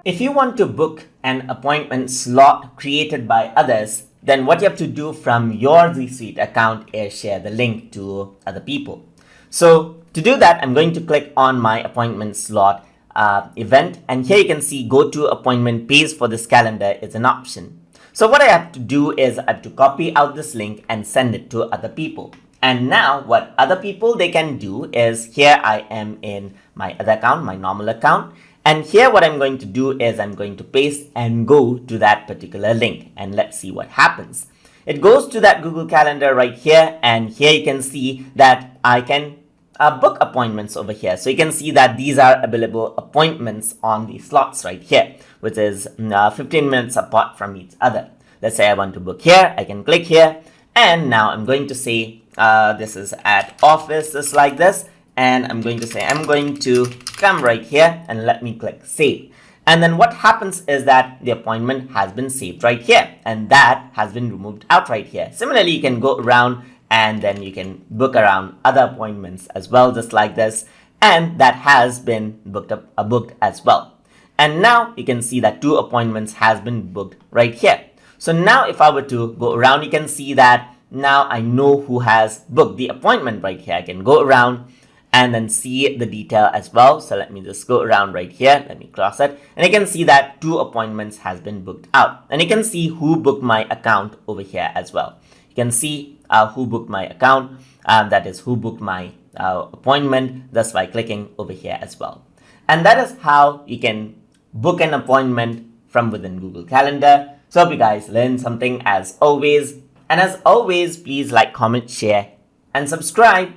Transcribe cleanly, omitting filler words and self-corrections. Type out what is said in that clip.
if you want to book an appointment slot created by others, then what you have to do from your G Suite account is share the link to other people. So to do that, I'm going to click on my appointment slot event, and here you can see go to appointment page for this calendar is an option. So what I have to do is I have to copy out this link and send it to other people. And now what other people they can do is, here I am in my other account, my normal account. And here what I'm going to do is I'm going to paste and go to that particular link, and let's see what happens. It goes to that Google Calendar right here, and here you can see that I can book appointments over here. So you can see that these are available appointments on the slots right here, which is 15 minutes apart from each other. Let's say I want to book here, I can click here, and now I'm going to say this is at office, just like this. And I'm going to say I'm going to come right here and let me click save. And then what happens is that the appointment has been saved right here, and that has been removed out right here. Similarly, you can go around and then you can book around other appointments as well, just like this, and that has been booked as well. And now you can see that 2 appointments has been booked right here. So now if I were to go around, you can see that now I know who has booked the appointment right here. I can go around and then see the detail as well. So let me just go around right here. Let me cross it. And you can see that 2 appointments has been booked out. And you can see who booked my account over here as well. You can see who booked my account. That is who booked my appointment, just by clicking over here as well. And that is how you can book an appointment from within Google Calendar. So I hope you guys learned something as always. And as always, please like, comment, share, and subscribe.